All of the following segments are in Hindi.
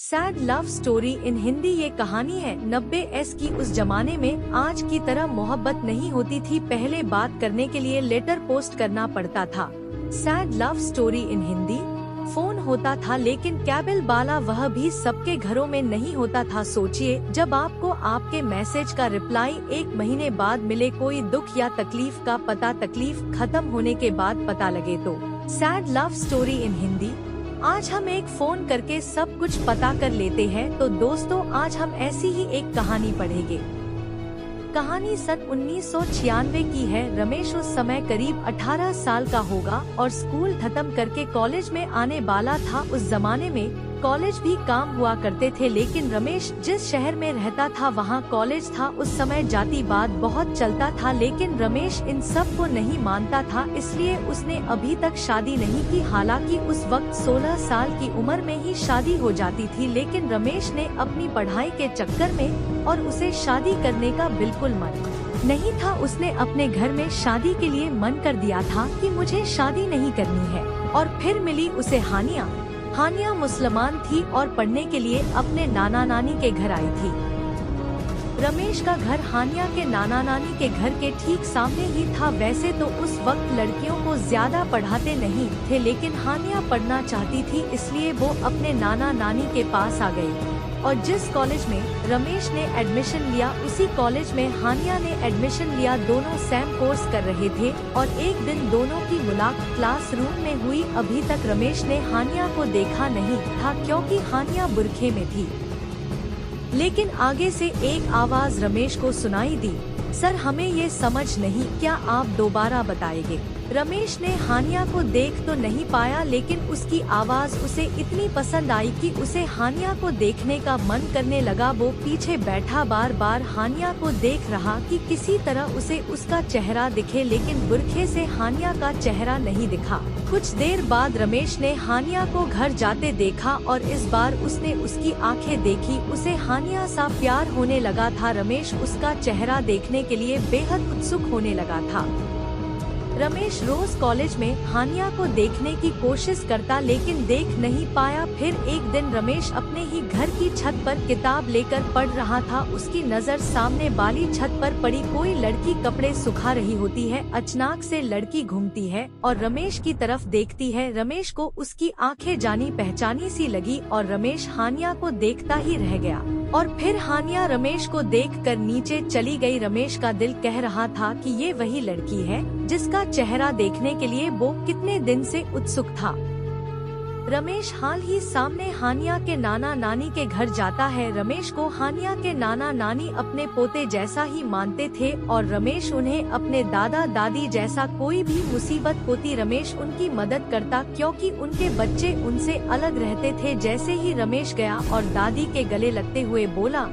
Sad love story in Hindi ये कहानी है 90s की। उस जमाने में आज की तरह मोहब्बत नहीं होती थी। पहले बात करने के लिए लेटर पोस्ट करना पड़ता था। Sad love story in Hindi. Phone होता था लेकिन केबल वाला, वह भी सबके घरों में नहीं होता था। सोचिए जब आपको आपके मैसेज का रिप्लाई 1 महीने बाद मिले, कोई दुख या तकलीफ का पता तकलीफ खत्म होने के बाद पता लगे तो। Sad love story in Hindi. आज हम एक फोन करके सब कुछ पता कर लेते हैं। तो दोस्तों आज हम ऐसी ही एक कहानी पढ़ेंगे। कहानी सन 1996 की है। रमेश उस समय करीब 18 साल का होगा और स्कूल खत्म करके कॉलेज में आने वाला था। उस जमाने में कॉलेज भी काम हुआ करते थे, लेकिन रमेश जिस शहर में रहता था वहाँ कॉलेज था। उस समय जातिवाद बहुत चलता था, लेकिन रमेश इन सब को नहीं मानता था, इसलिए उसने अभी तक शादी नहीं की। हालांकि उस वक्त 16 साल की उम्र में ही शादी हो जाती थी, लेकिन रमेश ने अपनी पढ़ाई के चक्कर में और उसे शादी करने का बिल्कुल मन नहीं था। उसने अपने घर में शादी के लिए मन कर दिया था कि मुझे शादी नहीं करनी है। और फिर मिली उसे हानिया। हानिया मुसलमान थी और पढ़ने के लिए अपने नाना नानी के घर आई थी। रमेश का घर हानिया के नाना नानी के घर के ठीक सामने ही था। वैसे तो उस वक्त लड़कियों को ज्यादा पढ़ाते नहीं थे, लेकिन हानिया पढ़ना चाहती थी, इसलिए वो अपने नाना नानी के पास आ गई। और जिस कॉलेज में रमेश ने एडमिशन लिया, उसी कॉलेज में हानिया ने एडमिशन लिया। दोनों सेम कोर्स कर रहे थे और एक दिन दोनों की मुलाकात क्लासरूम में हुई। अभी तक रमेश ने हानिया को देखा नहीं था क्योंकि हानिया बुरखे में थी, लेकिन आगे से एक आवाज रमेश को सुनाई दी, सर हमें ये समझ नहीं, क्या आप दोबारा बताएंगे? रमेश ने हानिया को देख तो नहीं पाया, लेकिन उसकी आवाज उसे इतनी पसंद आई कि उसे हानिया को देखने का मन करने लगा। वो पीछे बैठा बार बार हानिया को देख रहा कि किसी तरह उसे उसका चेहरा दिखे, लेकिन बुरखे से हानिया का चेहरा नहीं दिखा। कुछ देर बाद रमेश ने हानिया को घर जाते देखा और इस बार उसने उसकी आंखें देखी। उसे हानिया सा प्यार होने लगा था। रमेश उसका चेहरा देखने के लिए बेहद उत्सुक होने लगा था। रमेश रोज कॉलेज में हानिया को देखने की कोशिश करता, लेकिन देख नहीं पाया। फिर एक दिन रमेश अपने ही घर की छत पर किताब लेकर पढ़ रहा था। उसकी नजर सामने वाली छत पर पड़ी। कोई लड़की कपड़े सुखा रही होती है। अचानक से लड़की घूमती है और रमेश की तरफ देखती है। रमेश को उसकी आंखें जानी पहचानी सी लगी और रमेश हानिया को देखता ही रह गया। और फिर हानिया रमेश को देखकर नीचे चली गई। रमेश का दिल कह रहा था कि ये वही लड़की है जिसका चेहरा देखने के लिए वो कितने दिन से उत्सुक था। रमेश हाल ही सामने हानिया के नाना नानी के घर जाता है। रमेश को हानिया के नाना नानी अपने पोते जैसा ही मानते थे और रमेश उन्हें अपने दादा दादी जैसा। कोई भी मुसीबत होती रमेश उनकी मदद करता, क्योंकि उनके बच्चे उनसे अलग रहते थे। जैसे ही रमेश गया और दादी के गले लगते हुए बोला,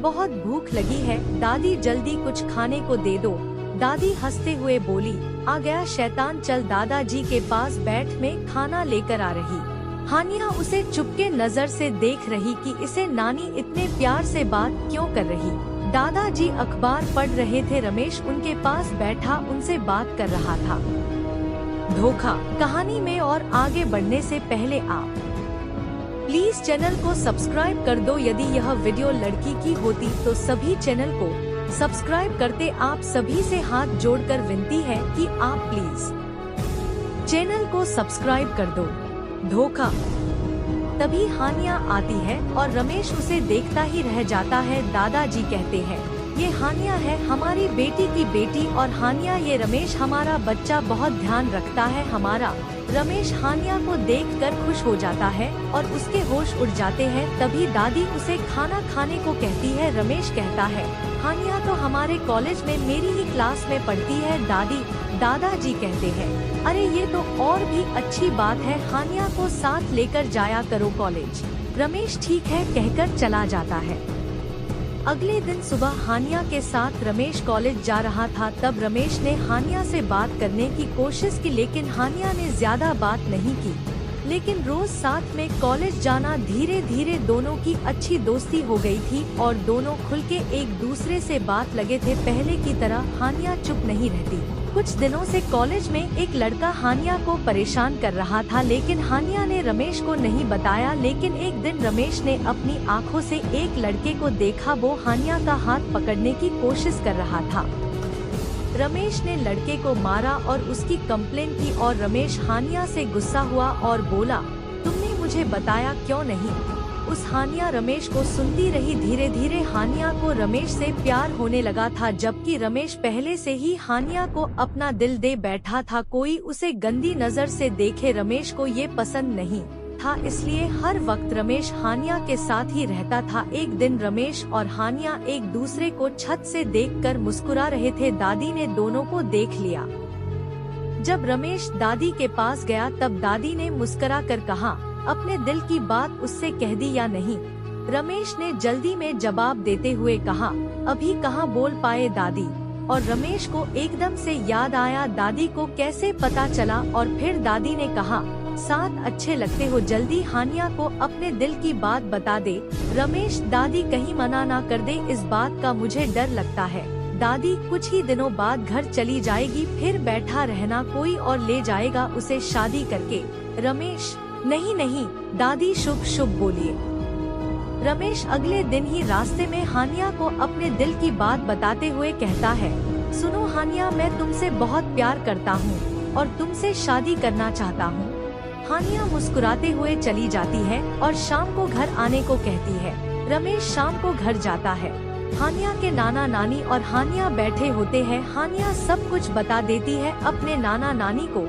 बहुत भूख लगी है दादी, जल्दी कुछ खाने को दे दो। दादी हंसते हुए बोली, आ गया शैतान, चल दादाजी के पास बैठ, में खाना लेकर आ रही। हानिया उसे चुपके नजर से देख रही कि इसे नानी इतने प्यार से बात क्यों कर रही। दादाजी अखबार पढ़ रहे थे। रमेश उनके पास बैठा उनसे बात कर रहा था। धोखा। कहानी में और आगे बढ़ने से पहले आप प्लीज चैनल को सब्सक्राइब कर दो। यदि यह वीडियो लड़की की होती तो सभी चैनल को सब्सक्राइब करते। आप सभी से हाथ जोड़कर विनती है कि आप प्लीज चैनल को सब्सक्राइब कर दो। धोखा। तभी हानिया आती है और रमेश उसे देखता ही रह जाता है। दादाजी कहते हैं, ये हानिया है, हमारी बेटी की बेटी। और हानिया, ये रमेश हमारा बच्चा, बहुत ध्यान रखता है हमारा। रमेश हानिया को देखकर खुश हो जाता है और उसके होश उड़ जाते हैं। तभी दादी उसे खाना खाने को कहती है। रमेश कहता है, हानिया तो हमारे कॉलेज में मेरी ही क्लास में पढ़ती है दादी। दादाजी कहते हैं, अरे ये तो और भी अच्छी बात है, हानिया को साथ लेकर जाया करो कॉलेज। रमेश ठीक है कहकर चला जाता है। अगले दिन सुबह हानिया के साथ रमेश कॉलेज जा रहा था। तब रमेश ने हानिया से बात करने की कोशिश की, लेकिन हानिया ने ज्यादा बात नहीं की। लेकिन रोज साथ में कॉलेज जाना धीरे धीरे दोनों की अच्छी दोस्ती हो गई थी और दोनों खुल के एक दूसरे से बात लगे थे। पहले की तरह हानिया चुप नहीं रहती। कुछ दिनों से कॉलेज में एक लड़का हानिया को परेशान कर रहा था, लेकिन हानिया ने रमेश को नहीं बताया। लेकिन एक दिन रमेश ने अपनी आंखों से एक लड़के को देखा, वो हानिया का हाथ पकड़ने की कोशिश कर रहा था। रमेश ने लड़के को मारा और उसकी कंप्लेंट की और रमेश हानिया से गुस्सा हुआ और बोला, तुमने मुझे बताया क्यों नहीं? उस हानिया रमेश को सुनती रही। धीरे धीरे हानिया को रमेश से प्यार होने लगा था, जबकि रमेश पहले से ही हानिया को अपना दिल दे बैठा था। कोई उसे गंदी नजर से देखे रमेश को ये पसंद नहीं था, इसलिए हर वक्त रमेश हानिया के साथ ही रहता था। एक दिन रमेश और हानिया एक दूसरे को छत से देखकर मुस्कुरा रहे थे। दादी ने दोनों को देख लिया। जब रमेश दादी के पास गया तब दादी ने मुस्कुरा कर कहा, अपने दिल की बात उससे कह दी या नहीं? रमेश ने जल्दी में जवाब देते हुए कहा, अभी कहाँ बोल पाए दादी। और रमेश को एकदम से याद आया दादी को कैसे पता चला, और फिर दादी ने कहा, साथ अच्छे लगते हो, जल्दी हानिया को अपने दिल की बात बता दे। रमेश, दादी कहीं मना ना कर दे, इस बात का मुझे डर लगता है। दादी कुछ ही दिनों बाद घर चली जाएगी, फिर बैठा रहना, कोई और ले जाएगा उसे शादी करके। रमेश, नहीं नहीं दादी, शुभ शुभ बोलिए। रमेश अगले दिन ही रास्ते में हानिया को अपने दिल की बात बताते हुए कहता है, सुनो हानिया, मैं तुमसे बहुत प्यार करता हूँ और तुमसे शादी करना चाहता हूँ। हानिया मुस्कुराते हुए चली जाती है और शाम को घर आने को कहती है। रमेश शाम को घर जाता है। हानिया के नाना नानी और हानिया बैठे होते हैं। हानिया सब कुछ बता देती है अपने नाना नानी को।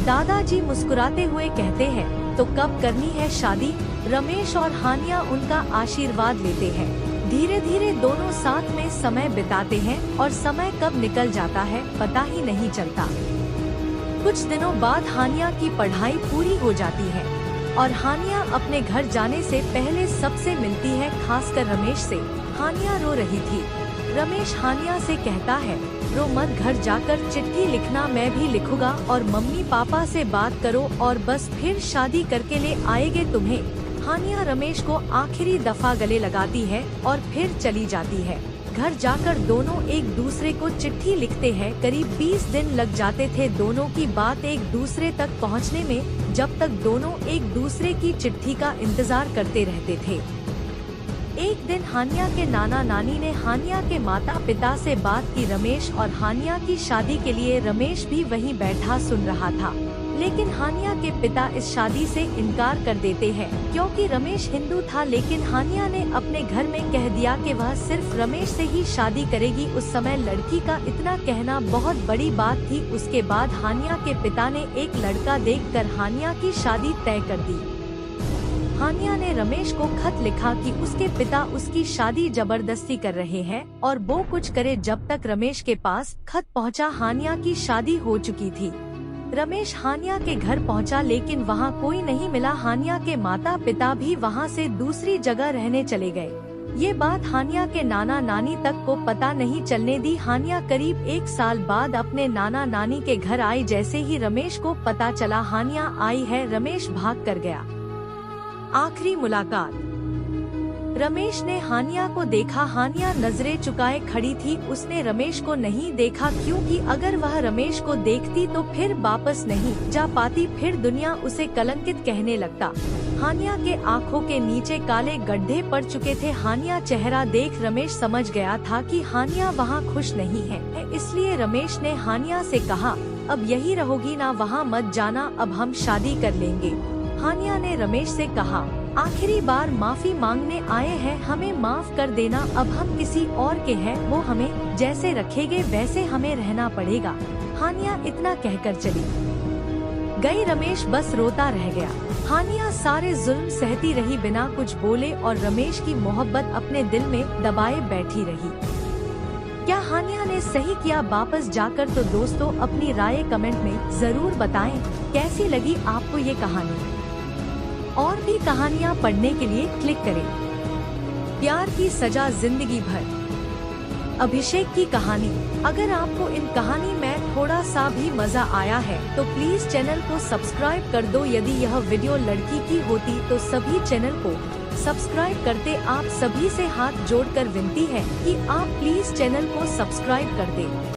दादाजी मुस्कुराते हुए कहते हैं, तो कब करनी है शादी? रमेश और हानिया उनका आशीर्वाद लेते हैं। धीरे धीरे दोनों साथ में समय बिताते हैं और समय कब निकल जाता है पता ही नहीं चलता। कुछ दिनों बाद हानिया की पढ़ाई पूरी हो जाती है और हानिया अपने घर जाने से पहले सबसे मिलती है, खासकर रमेश से। हानिया रो रही थी। रमेश हानिया से कहता है, रो मत, घर जाकर चिट्ठी लिखना, मैं भी लिखूंगा, और मम्मी पापा से बात करो और बस फिर शादी करके ले आएंगे तुम्हें। हानिया रमेश को आखिरी दफा गले लगाती है और फिर चली जाती है। घर जाकर दोनों एक दूसरे को चिट्ठी लिखते हैं। करीब 20 दिन लग जाते थे दोनों की बात एक दूसरे तक पहुंचने में, जब तक दोनों एक दूसरे की चिट्ठी का इंतजार करते रहते थे। एक दिन हानिया के नाना नानी ने हानिया के माता पिता से बात की। रमेश और हानिया की शादी के लिए रमेश भी वहीं बैठा सुन रहा था, लेकिन हानिया के पिता इस शादी से इनकार कर देते हैं क्योंकि रमेश हिंदू था। लेकिन हानिया ने अपने घर में कह दिया कि वह सिर्फ रमेश से ही शादी करेगी। उस समय लड़की का इतना कहना बहुत बड़ी बात थी। उसके बाद हानिया के पिता ने एक लड़का देखकर हानिया की शादी तय कर दी। हानिया ने रमेश को खत लिखा कि उसके पिता उसकी शादी जबरदस्ती कर रहे हैं और वो कुछ करे। जब तक रमेश के पास खत पहुंचा, हानिया की शादी हो चुकी थी। रमेश हानिया के घर पहुंचा, लेकिन वहां कोई नहीं मिला। हानिया के माता पिता भी वहां से दूसरी जगह रहने चले गए। ये बात हानिया के नाना नानी तक को पता नहीं चलने दी। हानिया करीब 1 साल बाद अपने नाना नानी के घर आई। जैसे ही रमेश को पता चला हानिया आई है, रमेश भाग कर गया। आखिरी मुलाकात। रमेश ने हानिया को देखा। हानिया नजरें चुकाए खड़ी थी। उसने रमेश को नहीं देखा क्योंकि अगर वह रमेश को देखती तो फिर वापस नहीं जा पाती, फिर दुनिया उसे कलंकित कहने लगता। हानिया के आंखों के नीचे काले गड्ढे पड़ चुके थे। हानिया चेहरा देख रमेश समझ गया था कि हानिया वहाँ खुश नहीं है, इसलिए रमेश ने हानिया से कहा, अब यही रहोगी ना, वहाँ मत जाना, अब हम शादी कर लेंगे। हानिया ने रमेश से कहा, आखिरी बार माफी मांगने आए हैं, हमें माफ कर देना, अब हम किसी और के हैं, वो हमें जैसे रखेंगे वैसे हमें रहना पड़ेगा। हानिया इतना कहकर चली गई। रमेश बस रोता रह गया। हानिया सारे जुल्म सहती रही, बिना कुछ बोले, और रमेश की मोहब्बत अपने दिल में दबाए बैठी रही। क्या हानिया ने सही किया वापस जाकर? तो दोस्तों अपनी राय कमेंट में जरूर बताएं। कैसी लगी आपको ये कहानी? और भी कहानियाँ पढ़ने के लिए क्लिक करें प्यार की सजा जिंदगी भर, अभिषेक की कहानी। अगर आपको इन कहानी में थोड़ा सा भी मजा आया है तो प्लीज चैनल को सब्सक्राइब कर दो। यदि यह वीडियो लड़की की होती तो सभी चैनल को सब्सक्राइब करते। आप सभी से हाथ जोड़कर विनती है कि आप प्लीज चैनल को सब्सक्राइब कर दे।